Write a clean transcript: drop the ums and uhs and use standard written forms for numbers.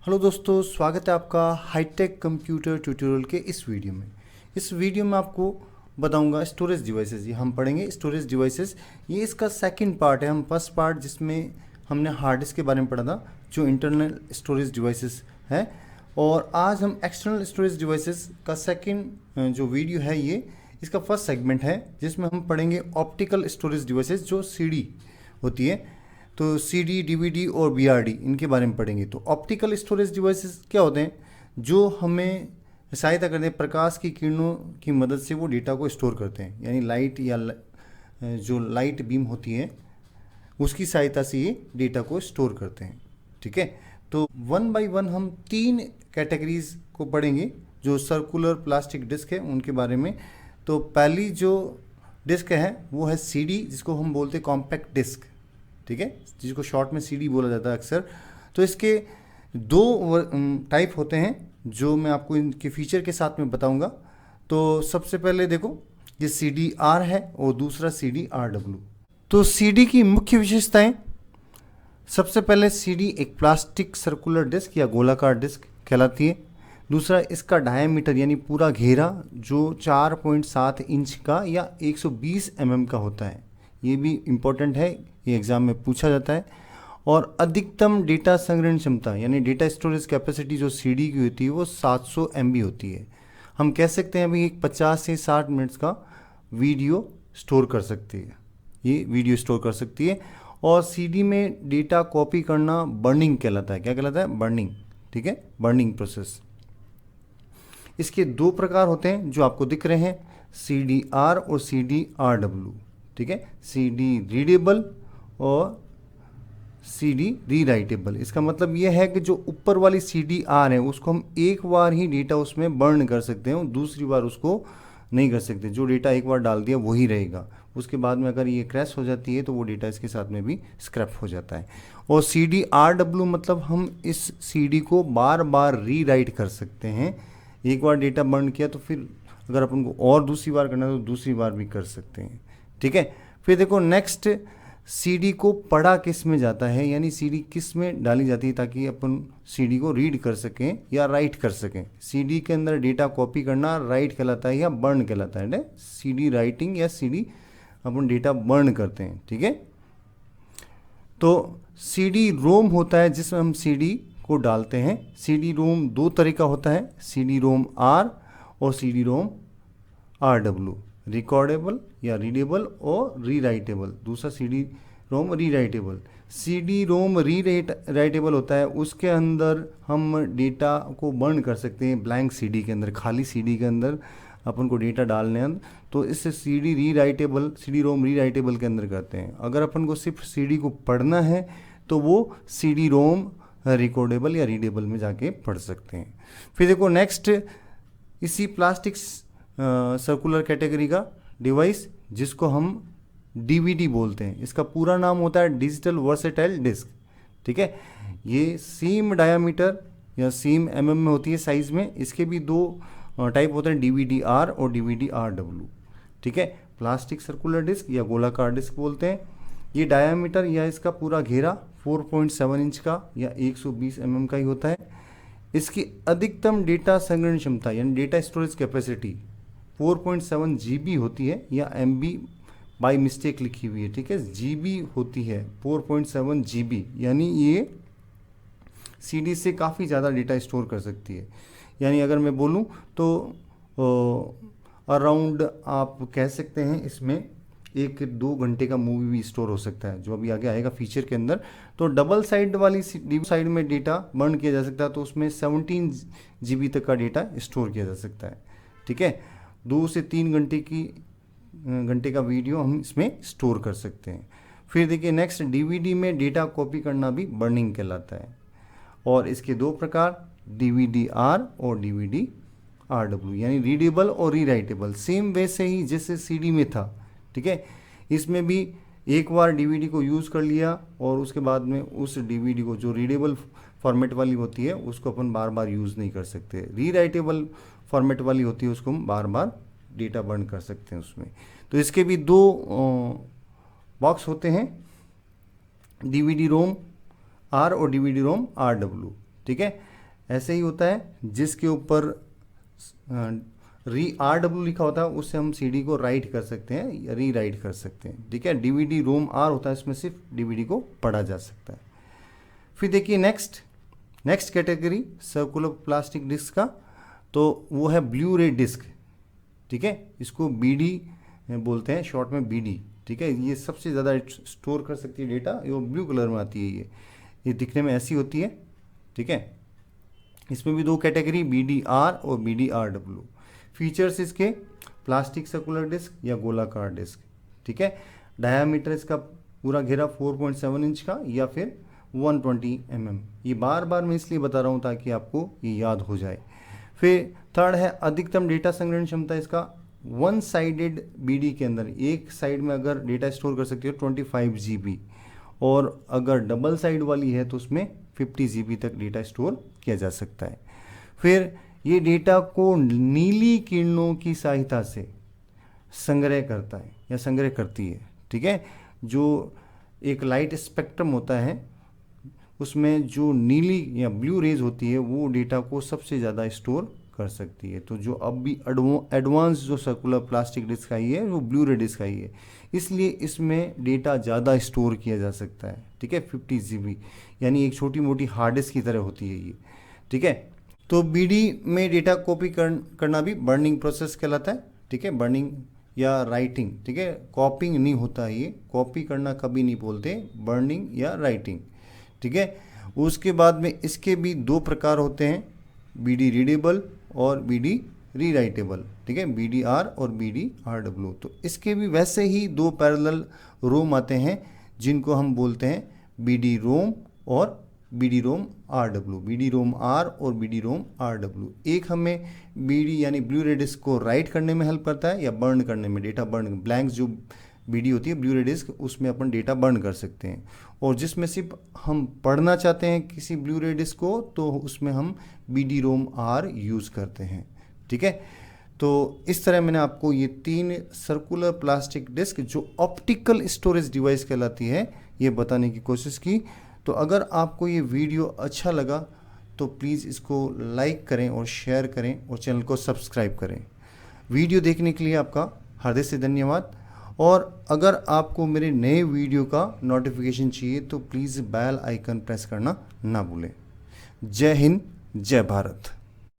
Hello दोस्तों, स्वागत है आपका हाईटेक कंप्यूटर ट्यूटोरियल के इस वीडियो में। इस वीडियो में आपको बताऊंगा स्टोरेज डिवाइसेस। ये हम पढ़ेंगे स्टोरेज डिवाइसेस। ये इसका सेकंड पार्ट है। हम फर्स्ट पार्ट जिसमें हमने हार्ड डिस्क के बारे में पढ़ा था, जो इंटरनल स्टोरेज डिवाइसेस है, और आज हम एक्सटर्नल स्टोरेज डिवाइसेस का सेकंड जो वीडियो है, ये इसका फर्स्ट सेगमेंट है, जिसमें हम पढ़ेंगे ऑप्टिकल स्टोरेज डिवाइसेस, जो सीडी होती है। तो सीडी, डीवीडी और बीआरडी, इनके बारे में पढ़ेंगे। तो ऑप्टिकल स्टोरेज डिवाइसेस क्या होते हैं? जो हमें सहायता करते हैं, प्रकाश की किरणों की मदद से वो डेटा को स्टोर करते हैं, यानी लाइट या जो लाइट बीम होती है उसकी सहायता से ये डेटा को स्टोर करते हैं। ठीक है, तो वन बाय वन हम 3 कैटेगरीज को पढ़ेंगे। जो सर्कुलर प्लास्टिक डिस्क है उनके बारे में। तो पहली जो डिस्क है वो है सीडी, जिसको हम बोलते हैं कॉम्पैक्ट डिस्क। ठीक है, जिसको शॉर्ट में सीडी बोला जाता है अक्सर। तो इसके 2 टाइप होते हैं, जो मैं आपको इनके फीचर के साथ में बताऊंगा। तो सबसे पहले देखो, ये CDR है और दूसरा CDRW। तो सीडी की मुख्य विशेषताएं, सबसे पहले सीडी एक प्लास्टिक सर्कुलर डिस्क या गोलाकार डिस्क कहलाती है। दूसरा, इसका डायमीटर यानी पूरा घेरा जो 4.7 इंच का या 120 mm का होता है। ये भी इम्पोर्टेंट है, ये एग्ज़ाम में पूछा जाता है। और अधिकतम डेटा संग्रहण क्षमता यानी डेटा स्टोरेज कैपेसिटी जो सीडी की होती है वो 700 MB होती है। हम कह सकते हैं अभी एक 50 से 60 मिनट्स का वीडियो स्टोर कर सकती है, ये वीडियो स्टोर कर सकती है। और सीडी में डेटा कॉपी करना बर्निंग कहलाता है। क्या कहलाता है? बर्निंग। ठीक है, बर्निंग प्रोसेस। इसके 2 प्रकार होते हैं जो आपको दिख रहे हैं, CDR और CDRW। ठीक है, सीडी रीडेबल और सीडी रीराइटेबल। इसका मतलब यह है कि जो ऊपर वाली CDR है उसको हम एक बार ही डेटा उसमें बर्न कर सकते हैं, दूसरी बार उसको नहीं कर सकते। जो डेटा एक बार डाल दिया वही रहेगा, उसके बाद में अगर ये क्रैश हो जाती है तो वो डेटा इसके साथ में भी स्क्रैप हो जाता है। और CDRW मतलब हम इस सीडी को बार बार रीराइट कर सकते हैं। एक बार डेटा बर्न किया तो फिर अगर अपन को और दूसरी बार करना है तो दूसरी बार भी कर सकते हैं। ठीक है, फिर देखो नेक्स्ट, सीडी को पढ़ा किस में जाता है, यानी सीडी किस में डाली जाती है ताकि अपन सीडी को रीड कर सकें या राइट कर सकें। सीडी के अंदर डेटा कॉपी करना राइट कहलाता है या बर्न कहलाता है। सीडी राइटिंग या सीडी अपन डेटा बर्न करते हैं। ठीक है, तो सीडी रोम होता है जिसमें हम सीडी को डालते हैं। सीडी रोम 2 तरह का होता है, सीडी रोम R और सीडी रोम RW, रिकॉर्डेबल या रीडेबल और रीराइटेबल। दूसरा CD ROM rewritable. CD ROM rewritable होता है, उसके अंदर हम डेटा को बर्न कर सकते हैं। ब्लैंक सीडी के अंदर, खाली सीडी के अंदर अपन को डेटा डालने हैं, तो इससे CD rewritable, CD ROM rewritable के अंदर करते हैं। अगर अपन को सिर्फ सीडी को पढ़ना है तो वो सीडी रोम रिकॉर्डेबल या रीडेबल में जाके पढ़ सकते हैं। फिर देखो नेक्स्ट, इसी प्लास्टिक सर्कुलर कैटेगरी का डिवाइस जिसको हम डीवीडी बोलते हैं, इसका पूरा नाम होता है डिजिटल वर्सेटाइल डिस्क। ठीक है, ये सेम डायामीटर या सेम mm में होती है साइज में। इसके भी 2 टाइप होते हैं, DVD-R और DVD-RW। ठीक है, प्लास्टिक सर्कुलर डिस्क या गोलाकार डिस्क बोलते हैं। ये डायामीटर या इसका पूरा घेरा 4.7 इंच का या 120 mm का ही होता है। इसकी अधिकतम डेटा संग्रहण क्षमता यानी डेटा स्टोरेज कैपेसिटी 4.7 GB होती है, या MB बाई मिस्टेक लिखी हुई है। ठीक है, GB होती है 4.7 GB, यानी ये CD से काफ़ी ज़्यादा डेटा स्टोर कर सकती है। यानी अगर मैं बोलूँ तो अराउंड आप कह सकते हैं इसमें 1-2 घंटे का मूवी भी स्टोर हो सकता है, जो अभी आगे आएगा फीचर के अंदर। तो डबल साइड वाली साइड में डेटा बर्न किया जा सकता है, तो उसमें 17 GB तक का डेटा स्टोर किया जा सकता है। ठीक है, 2 से 3 घंटे का वीडियो हम इसमें स्टोर कर सकते हैं। फिर देखिए नेक्स्ट, डीवीडी में डेटा कॉपी करना भी बर्निंग कहलाता है। और इसके 2 प्रकार, DVD-R और DVD-RW, यानी रीडेबल और रीराइटेबल। सेम वैसे ही जैसे सीडी में था। ठीक है, इसमें भी एक बार डीवीडी को यूज़ कर लिया और उसके बाद में उस डीवीडी को, जो रीडेबल फॉर्मेट वाली होती है, उसको अपन बार बार यूज़ नहीं कर सकते। रीराइटेबल फॉर्मेट वाली होती है, उसको हम बार बार डेटा बर्न कर सकते हैं उसमें। तो इसके भी 2 बॉक्स होते हैं, DVD-ROM R और DVD-ROM RW। ठीक है, ऐसे ही होता है, जिसके ऊपर RW लिखा होता है उससे हम CD को राइट कर सकते हैं या री राइट कर सकते हैं, ठीक है। DVD रोम R होता है, इसमें सिर्फ DVD को पढ़ा जा सकता है। फिर देखिए next category circular plastic disc का, तो वो है ब्लू रे डिस्क, ठीक है। इसको BD बोलते हैं, शॉर्ट में BD, ठीक है। ये सबसे ज़्यादा स्टोर कर सकती है डेटा, ये ब्लू कलर में आती है, ये दिखने में ऐसी होती है, ठीक है। इसमें भी 2 कैटेगरी BDR और BDRW। फीचर्स इसके प्लास्टिक सर्कुलर डिस्क या गोलाकार डिस्क, ठीक है। डायामीटर इसका पूरा घेरा 4.7 इंच का या फिर 120 mm। ये बार बार मैं इसलिए बता रहा हूँ ताकि आपको ये याद हो जाए। फिर थर्ड है अधिकतम डेटा संग्रहण क्षमता इसका 1 साइडेड BD के अंदर, एक साइड में अगर डेटा स्टोर कर सकती हो 25 GB, और अगर डबल साइड वाली है तो उसमें 50 GB तक डेटा स्टोर किया जा सकता है। फिर ये डेटा को नीली किरणों की सहायता से संग्रह करता है या संग्रह करती है, ठीक है। जो एक लाइट स्पेक्ट्रम होता है उसमें जो नीली या ब्लू रेज होती है वो डेटा को सबसे ज़्यादा स्टोर कर सकती है। तो जो अब भी एडवांस जो सर्कुलर प्लास्टिक डिस्क आई है वो ब्लू रे डिस्क आई है, इसलिए इसमें डेटा ज़्यादा स्टोर किया जा सकता है, ठीक है। 50 GB यानी एक छोटी मोटी हार्ड डिस्क की तरह होती है ये, ठीक है। तो BD में डेटा कॉपी करना भी बर्निंग प्रोसेस कहलाता है, ठीक है। बर्निंग या राइटिंग, ठीक है। कॉपिंग नहीं होता है, ये कॉपी करना कभी नहीं बोलते, बर्निंग या राइटिंग, ठीक है। उसके बाद में इसके भी 2 प्रकार होते हैं, BD रीडेबल और BD रीराइटेबल, ठीक है। BDR और BDRW। तो इसके भी वैसे ही 2 पैरेलल रोम आते हैं जिनको हम बोलते हैं BD रोम और BD रोम RW, BD रोम R और BD रोम RW। एक हमें BD यानी ब्लू रे डिस्क को राइट करने में हेल्प करता है या बर्न करने में, डेटा बर्न, ब्लैंक्स जो BD होती है ब्लू रे डिस्क, उसमें अपन डेटा बर्न कर सकते हैं। और जिसमें सिर्फ हम पढ़ना चाहते हैं किसी ब्लू रे डिस्क को तो उसमें हम BD रोम R यूज़ करते हैं, ठीक है। तो इस तरह मैंने आपको ये 3 सर्कुलर प्लास्टिक डिस्क जो ऑप्टिकल स्टोरेज डिवाइस कहलाती है ये बताने की कोशिश की। तो अगर आपको ये वीडियो अच्छा लगा तो प्लीज़ इसको लाइक करें और शेयर करें और चैनल को सब्सक्राइब करें। वीडियो देखने के लिए आपका हृदय से धन्यवाद। और अगर आपको मेरे नए वीडियो का नोटिफिकेशन चाहिए तो प्लीज़ बेल आइकन प्रेस करना ना भूलें। जय हिंद, जय भारत।